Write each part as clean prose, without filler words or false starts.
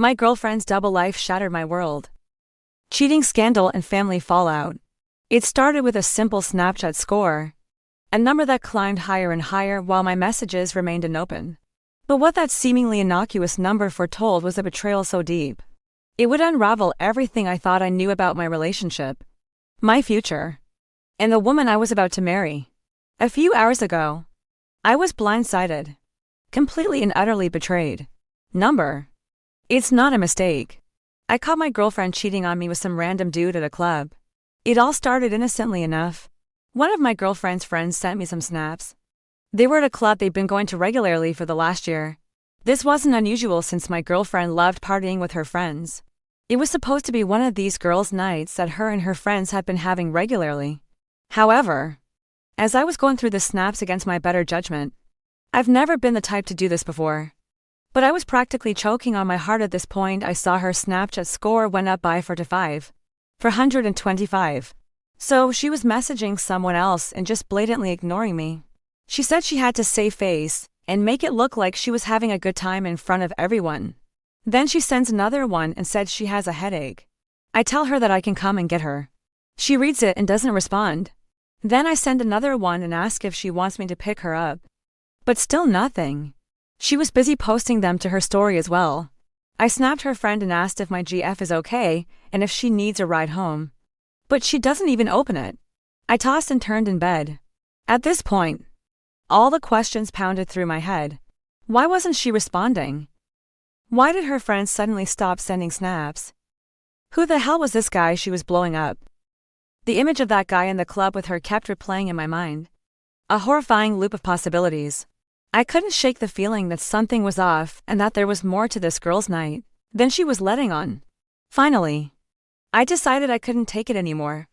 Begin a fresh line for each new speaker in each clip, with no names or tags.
My girlfriend's double life shattered my world. Cheating scandal and family fallout. It started with a simple Snapchat score, a number that climbed higher and higher while my messages remained unopened. But what that seemingly innocuous number foretold was a betrayal so deep. It would unravel everything I thought I knew about my relationship, my future, and the woman I was about to marry. A few hours ago, I was blindsided, completely and utterly betrayed. Number. It's not a mistake. I caught my girlfriend cheating on me with some random dude at a club. It all started innocently enough. One of my girlfriend's friends sent me some snaps. They were at a club they'd been going to regularly for the last year. This wasn't unusual since my girlfriend loved partying with her friends. It was supposed to be one of these girls' nights that her and her friends had been having regularly. However, as I was going through the snaps against my better judgment, I've never been the type to do this before. But I was practically choking on my heart at this point. I saw her Snapchat score went up by 45. 425. So she was messaging someone else and just blatantly ignoring me. She said she had to save face and make it look like she was having a good time in front of everyone. Then she sends another one and said she has a headache. I tell her that I can come and get her. She reads it and doesn't respond. Then I send another one and ask if she wants me to pick her up. But still nothing. She was busy posting them to her story as well. I snapped her friend and asked if my GF is okay and if she needs a ride home. But she doesn't even open it. I tossed and turned in bed. At this point, all the questions pounded through my head. Why wasn't she responding? Why did her friends suddenly stop sending snaps? Who the hell was this guy she was blowing up? The image of that guy in the club with her kept replaying in my mind. A horrifying loop of possibilities. I couldn't shake the feeling that something was off and that there was more to this girl's night than she was letting on. Finally, I decided I couldn't take it anymore.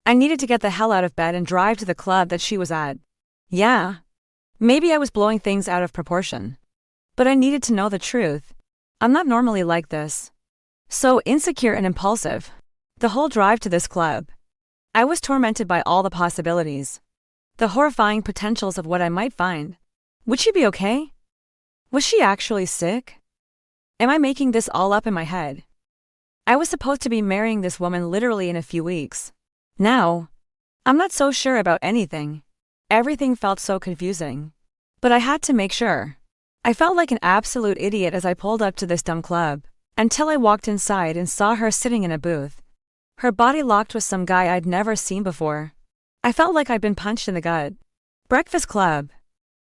I needed to get the hell out of bed and drive to the club that she was at. Yeah, maybe I was blowing things out of proportion, but I needed to know the truth. I'm not normally like this. So insecure and impulsive. The whole drive to this club, I was tormented by all the possibilities. The horrifying potentials of what I might find. Would she be okay? Was she actually sick? Am I making this all up in my head? I was supposed to be marrying this woman literally in a few weeks. Now, I'm not so sure about anything. Everything felt so confusing. But I had to make sure. I felt like an absolute idiot as I pulled up to this dumb club, until I walked inside and saw her sitting in a booth. Her body locked with some guy I'd never seen before. I felt like I'd been punched in the gut. Breakfast club.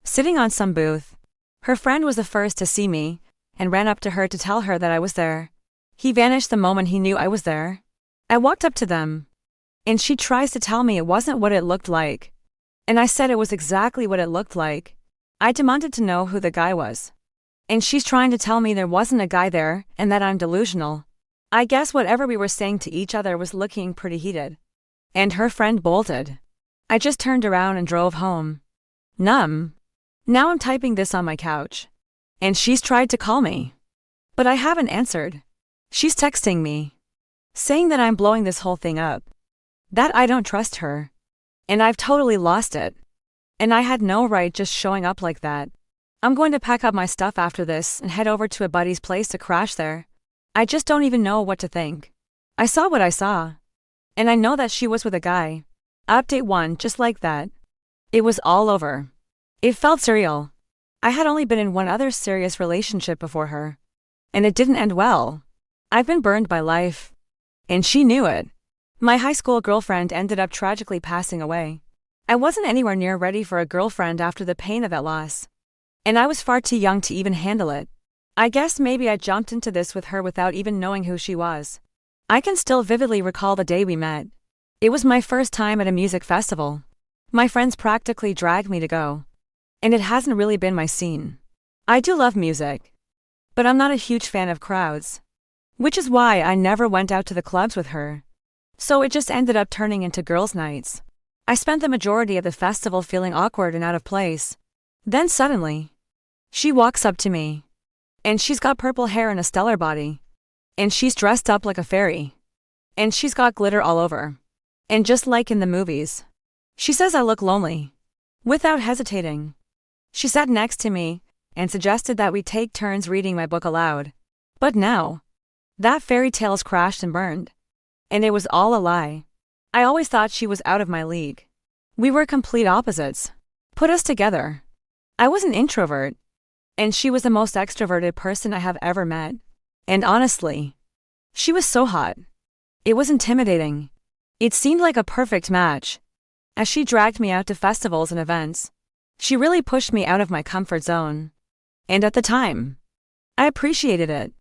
Sitting on some booth. Her friend was the first to see me, and ran up to her to tell her that I was there. He vanished the moment he knew I was there. I walked up to them, and she tries to tell me it wasn't what it looked like. And I said it was exactly what it looked like. I demanded to know who the guy was. And she's trying to tell me there wasn't a guy there and that I'm delusional. I guess whatever we were saying to each other was looking pretty heated. And her friend bolted. I just turned around and drove home. Numb. Now I'm typing this on my couch. And she's tried to call me. But I haven't answered. She's texting me, saying that I'm blowing this whole thing up. That I don't trust her. And I've totally lost it. And I had no right just showing up like that. I'm going to pack up my stuff after this and head over to a buddy's place to crash there. I just don't even know what to think. I saw what I saw. And I know that she was with a guy. Update 1, just like that. It was all over. It felt surreal. I had only been in one other serious relationship before her. And it didn't end well. I've been burned by life. And she knew it. My high school girlfriend ended up tragically passing away. I wasn't anywhere near ready for a girlfriend after the pain of that loss. And I was far too young to even handle it. I guess maybe I jumped into this with her without even knowing who she was. I can still vividly recall the day we met. It was my first time at a music festival. My friends practically dragged me to go. And it hasn't really been my scene. I do love music, but I'm not a huge fan of crowds. Which is why I never went out to the clubs with her. So it just ended up turning into girls' nights. I spent the majority of the festival feeling awkward and out of place. Then suddenly, she walks up to me. And she's got purple hair and a stellar body. And she's dressed up like a fairy. And she's got glitter all over. And just like in the movies, she says I look lonely. Without hesitating, she sat next to me and suggested that we take turns reading my book aloud. But now, That fairy tale's crashed and burned. And it was all a lie. I always thought she was out of my league. We were complete opposites. Put us together. I was an introvert, and she was the most extroverted person I have ever met. And honestly, she was so hot. It was intimidating. It seemed like a perfect match. As she dragged me out to festivals and events, she really pushed me out of my comfort zone. And at the time, I appreciated it.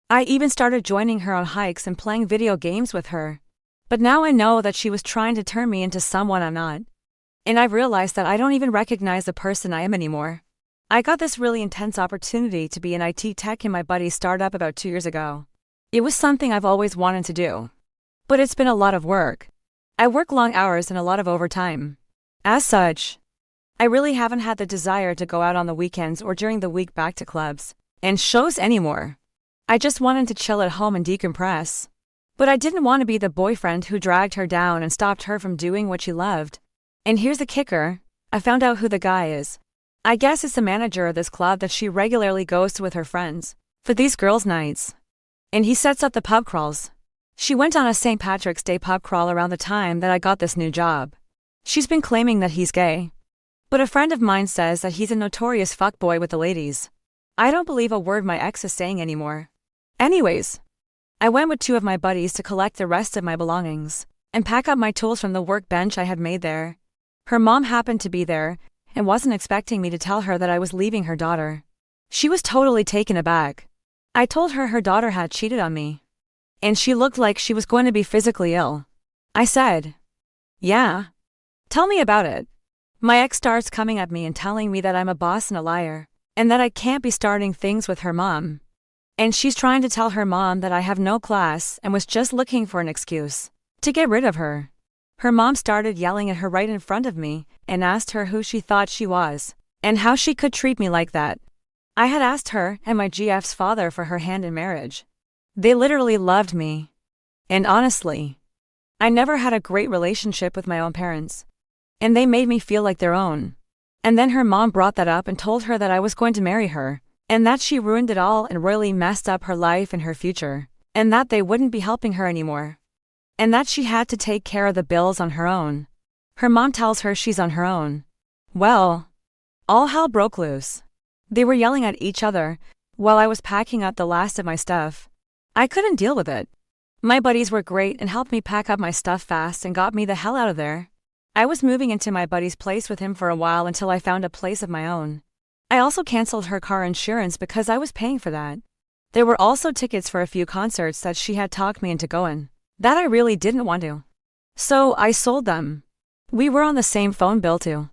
I even started joining her on hikes and playing video games with her. But now I know that she was trying to turn me into someone I'm not. And I've realized that I don't even recognize the person I am anymore. I got this really intense opportunity to be an IT tech in my buddy's startup about 2 years ago. It was something I've always wanted to do. But it's been a lot of work. I work long hours and a lot of overtime. As such, I really haven't had the desire to go out on the weekends or during the week back to clubs and shows anymore. I just wanted to chill at home and decompress. But I didn't want to be the boyfriend who dragged her down and stopped her from doing what she loved. And here's the kicker, I found out who the guy is. I guess it's the manager of this club that she regularly goes to with her friends for these girls' nights. And he sets up the pub crawls. She went on a St. Patrick's Day pub crawl around the time that I got this new job. She's been claiming that he's gay. But a friend of mine says that he's a notorious fuckboy with the ladies. I don't believe a word my ex is saying anymore. Anyways, I went with 2 of my buddies to collect the rest of my belongings and pack up my tools from the workbench I had made there. Her mom happened to be there and wasn't expecting me to tell her that I was leaving her daughter. She was totally taken aback. I told her her daughter had cheated on me, and she looked like she was going to be physically ill. I said, "Yeah. Tell me about it." My ex starts coming at me and telling me that I'm a boss and a liar, and that I can't be starting things with her mom. And she's trying to tell her mom that I have no class and was just looking for an excuse to get rid of her. Her mom started yelling at her right in front of me and asked her who she thought she was and how she could treat me like that. I had asked her and my GF's father for her hand in marriage. They literally loved me. And honestly, I never had a great relationship with my own parents. And they made me feel like their own. And then her mom brought that up and told her that I was going to marry her, and that she ruined it all and really messed up her life and her future, and that they wouldn't be helping her anymore. And that she had to take care of the bills on her own. Her mom tells her she's on her own. Well, all hell broke loose. They were yelling at each other while I was packing up the last of my stuff. I couldn't deal with it. My buddies were great and helped me pack up my stuff fast and got me the hell out of there. I was moving into my buddy's place with him for a while until I found a place of my own. I also canceled her car insurance because I was paying for that. There were also tickets for a few concerts that she had talked me into going, that I really didn't want to. So I sold them. We were on the same phone bill too.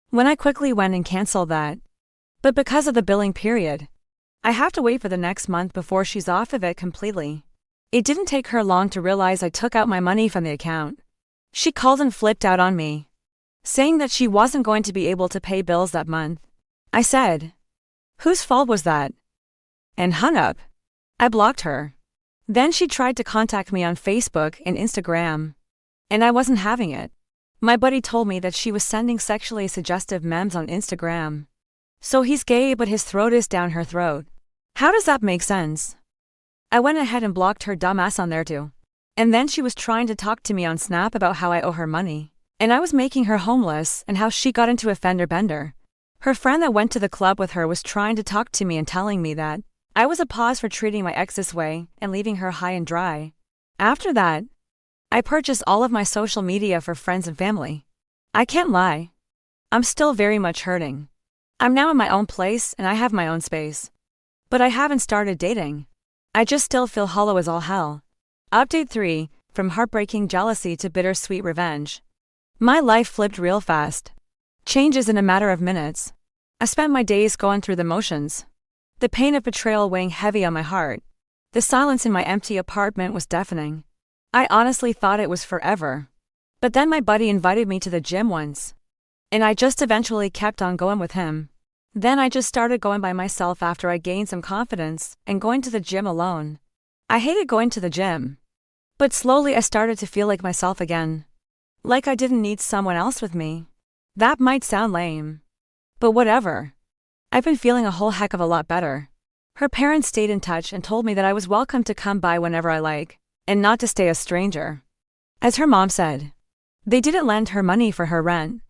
When I quickly went and canceled that. But because of the billing period, I have to wait for the next month before she's off of it completely. It didn't take her long to realize I took out my money from the account. She called and flipped out on me, saying that she wasn't going to be able to pay bills that month. I said, "Whose fault was that?" and hung up. I blocked her. Then she tried to contact me on Facebook and Instagram, and I wasn't having it. My buddy told me that she was sending sexually suggestive memes on Instagram. So he's gay but his throat is down her throat. How does that make sense? I went ahead and blocked her dumb ass on there too. And then she was trying to talk to me on Snap about how I owe her money, and I was making her homeless and how she got into a fender bender. Her friend that went to the club with her was trying to talk to me and telling me that I was a pause for treating my ex this way and leaving her high and dry. After that, I purchased all of my social media for friends and family. I can't lie. I'm still very much hurting. I'm now in my own place and I have my own space. But I haven't started dating. I just still feel hollow as all hell. Update 3, from heartbreaking jealousy to bittersweet revenge. My life flipped real fast. Changes in a matter of minutes. I spent my days going through the motions. The pain of betrayal weighing heavy on my heart. The silence in my empty apartment was deafening. I honestly thought it was forever. But then my buddy invited me to the gym once. And I just eventually kept on going with him. Then I just started going by myself after I gained some confidence and going to the gym alone. I hated going to the gym. But slowly I started to feel like myself again. Like I didn't need someone else with me. That might sound lame. But whatever. I've been feeling a whole heck of a lot better. Her parents stayed in touch and told me that I was welcome to come by whenever I like, and not to stay a stranger. As her mom said, they didn't lend her money for her rent.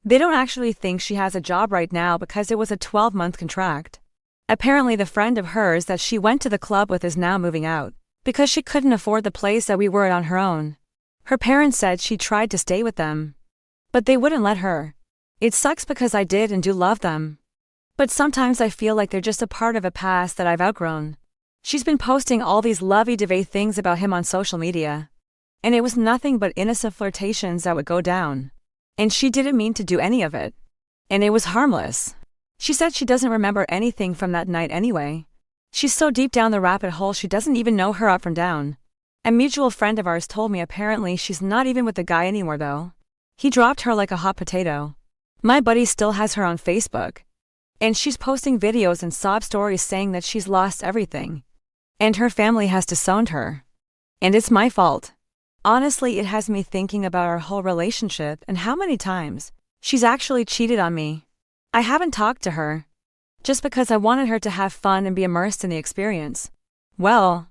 They don't actually think she has a job right now because it was a 12-month contract. Apparently the friend of hers that she went to the club with is now moving out, because she couldn't afford the place that we were at on her own. Her parents said she tried to stay with them, but they wouldn't let her. It sucks because I did and do love them. But sometimes I feel like they're just a part of a past that I've outgrown. She's been posting all these lovey-dovey things about him on social media. And it was nothing but innocent flirtations that would go down. And she didn't mean to do any of it. And it was harmless. She said she doesn't remember anything from that night anyway. She's so deep down the rabbit hole she doesn't even know her up from down. A mutual friend of ours told me apparently she's not even with the guy anymore though. He dropped her like a hot potato. My buddy still has her on Facebook. And she's posting videos and sob stories saying that she's lost everything. And her family has disowned her. And it's my fault. Honestly, it has me thinking about our whole relationship and how many times she's actually cheated on me. I haven't talked to her, just because I wanted her to have fun and be immersed in the experience. Well,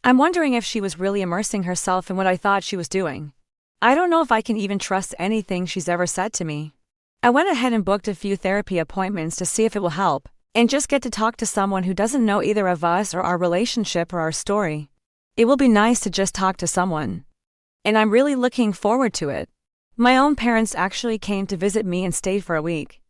I'm wondering if she was really immersing herself in what I thought she was doing. I don't know if I can even trust anything she's ever said to me. I went ahead and booked a few therapy appointments to see if it will help, and just get to talk to someone who doesn't know either of us or our relationship or our story. It will be nice to just talk to someone. And I'm really looking forward to it. My own parents actually came to visit me and stayed for a week.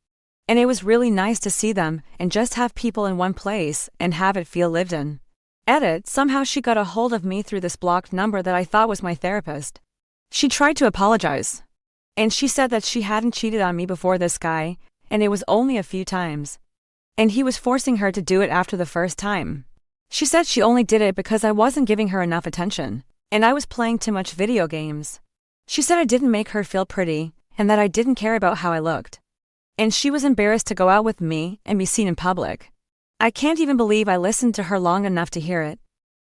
And it was really nice to see them and just have people in one place and have it feel lived in. Edit, somehow she got a hold of me through this blocked number that I thought was my therapist. She tried to apologize. And she said that she hadn't cheated on me before this guy, and it was only a few times. And he was forcing her to do it after the first time. She said she only did it because I wasn't giving her enough attention, and I was playing too much video games. She said it didn't make her feel pretty, and that I didn't care about how I looked. And she was embarrassed to go out with me and be seen in public. I can't even believe I listened to her long enough to hear it.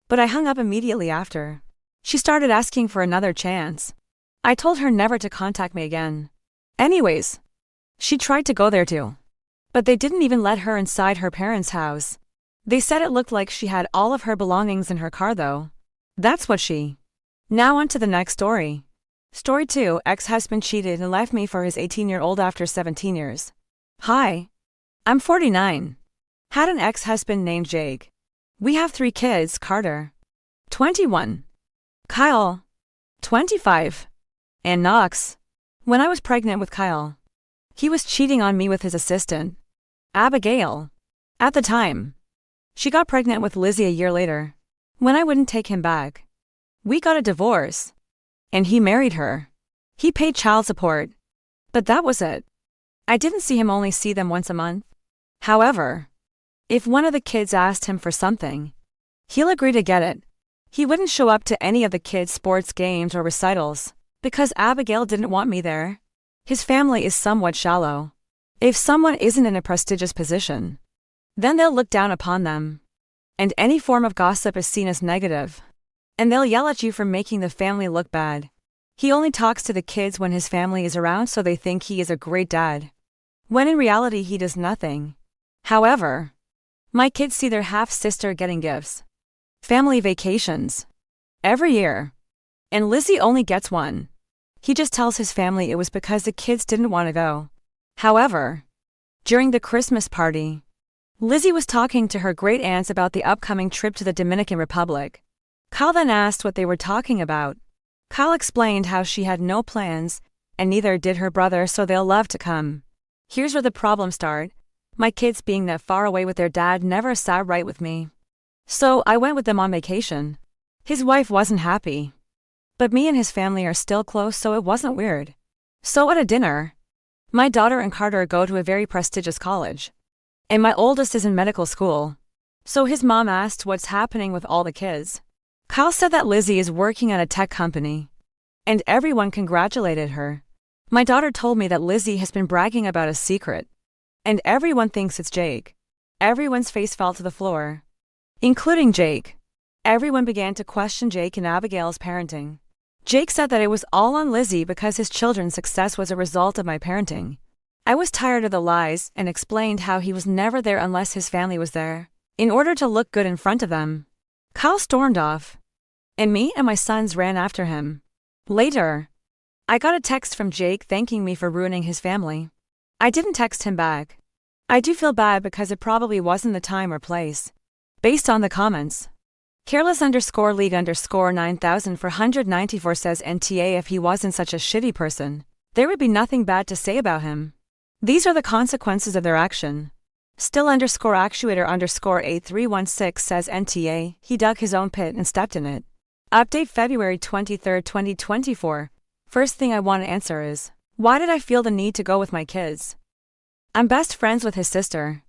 But I hung up immediately after. She started asking for another chance. I told her never to contact me again. Anyways, she tried to go there too. But they didn't even let her inside her parents' house. They said it looked like she had all of her belongings in her car though. That's what she. Now on to the next story. Story 2, ex-husband cheated and left me for his 18-year-old after 17 years. Hi. I'm 49. Had an ex-husband named Jake. We have 3 kids, Carter, 21, Kyle, 25, and Knox. When I was pregnant with Kyle, he was cheating on me with his assistant, Abigail. At the time, she got pregnant with Lizzie a year later, when I wouldn't take him back. We got a divorce, and he married her. He paid child support, but that was it. I didn't see him, only see them once a month. However, if one of the kids asked him for something, he'll agree to get it. He wouldn't show up to any of the kids' sports games or recitals, because Abigail didn't want me there. His family is somewhat shallow. If someone isn't in a prestigious position, then they'll look down upon them. And any form of gossip is seen as negative. And they'll yell at you for making the family look bad. He only talks to the kids when his family is around, so they think he is a great dad, when in reality he does nothing. However, my kids see their half-sister getting gifts, family vacations, every year. And Lizzie only gets one. He just tells his family it was because the kids didn't want to go. However, during the Christmas party, Lizzie was talking to her great-aunts about the upcoming trip to the Dominican Republic. Kyle then asked what they were talking about. Kyle explained how she had no plans, and neither did her brother, so they'll love to come. Here's where the problems start. My kids being that far away with their dad never sat right with me. So I went with them on vacation. His wife wasn't happy. But me and his family are still close, so it wasn't weird. So at a dinner, my daughter and Carter go to a very prestigious college. And my oldest is in medical school. So his mom asked what's happening with all the kids. Kyle said that Lizzie is working at a tech company. And everyone congratulated her. My daughter told me that Lizzie has been bragging about a secret. And everyone thinks it's Jake. Everyone's face fell to the floor, including Jake. Everyone began to question Jake and Abigail's parenting. Jake said that it was all on Lizzie because his children's success was a result of my parenting. I was tired of the lies and explained how he was never there unless his family was there. in order to look good in front of them. Kyle stormed off, and me and my sons ran after him. Later, I got a text from Jake thanking me for ruining his family. I didn't text him back. I do feel bad because it probably wasn't the time or place. Based on the comments. Careless_league_9494 says NTA if he wasn't such a shitty person, there would be nothing bad to say about him. These are the consequences of their action. Still_actuator_8316 says NTA, he dug his own pit and stepped in it. Update February 23, 2024. First thing I want to answer is, why did I feel the need to go with my kids? I'm best friends with his sister.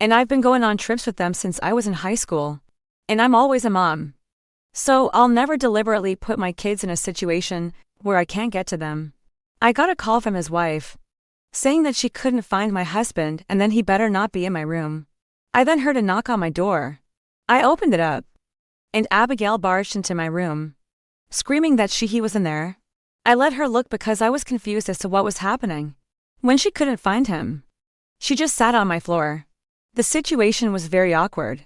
And I've been going on trips with them since I was in high school. And I'm always a mom. So I'll never deliberately put my kids in a situation where I can't get to them. I got a call from his wife, saying that she couldn't find my husband and then he better not be in my room. I then heard a knock on my door. I opened it up, and Abigail barged into my room, screaming that he was in there. I let her look because I was confused as to what was happening. When she couldn't find him, she just sat on my floor. The situation was very awkward.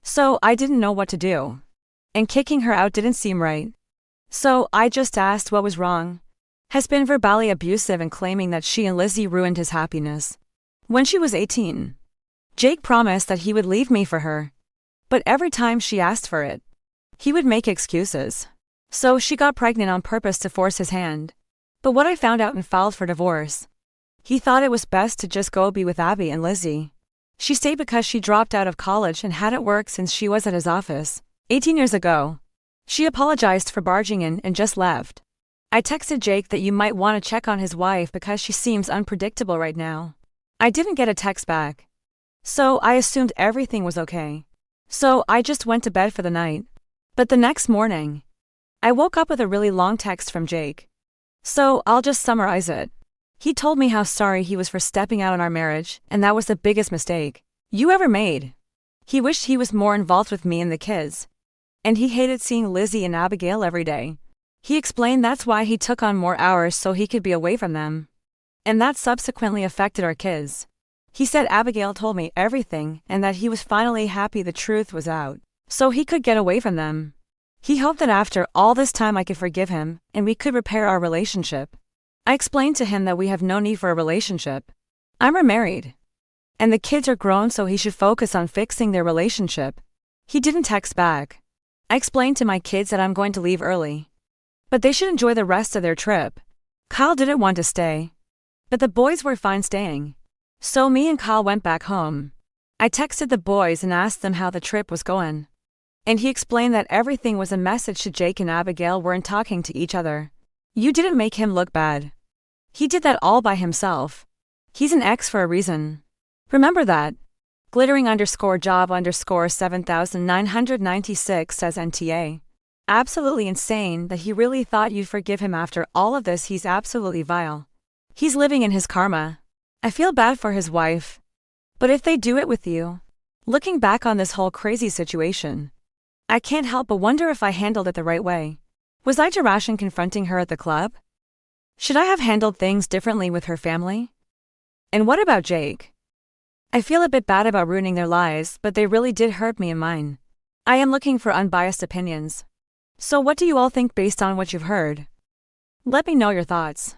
So I didn't know what to do. And kicking her out didn't seem right. So I just asked what was wrong. Has been verbally abusive and claiming that she and Lizzie ruined his happiness. When she was 18, Jake promised that he would leave me for her. But every time she asked for it, he would make excuses. So she got pregnant on purpose to force his hand. But what I found out and filed for divorce. He thought it was best to just go be with Abby and Lizzie. She stayed because she dropped out of college and hadn't worked since she was at his office, 18 years ago. She apologized for barging in and just left. I texted Jake that you might want to check on his wife because she seems unpredictable right now. I didn't get a text back. So I assumed everything was okay. So I just went to bed for the night. But the next morning, I woke up with a really long text from Jake. So I'll just summarize it. He told me how sorry he was for stepping out on our marriage, and that was the biggest mistake you ever made. He wished he was more involved with me and the kids. And he hated seeing Lizzie and Abigail every day. He explained that's why he took on more hours so he could be away from them. And that subsequently affected our kids. He said Abigail told me everything and that he was finally happy the truth was out, so he could get away from them. He hoped that after all this time I could forgive him and we could repair our relationship. I explained to him that we have no need for a relationship. I'm remarried. And the kids are grown so he should focus on fixing their relationship. He didn't text back. I explained to my kids that I'm going to leave early. But they should enjoy the rest of their trip. Kyle didn't want to stay. But the boys were fine staying. So me and Kyle went back home. I texted the boys and asked them how the trip was going. And he explained that everything was a message to Jake and Abigail weren't talking to each other. You didn't make him look bad. He did that all by himself. He's an ex for a reason. Remember that. Glittering_job_7996 says NTA. Absolutely insane that he really thought you'd forgive him after all of this. He's absolutely vile. He's living in his karma. I feel bad for his wife. But if they do it with you, looking back on this whole crazy situation, I can't help but wonder if I handled it the right way. Was I too rash in confronting her at the club? Should I have handled things differently with her family? And what about Jake? I feel a bit bad about ruining their lives, but they really did hurt me and mine. I am looking for unbiased opinions. So what do you all think based on what you've heard? Let me know your thoughts.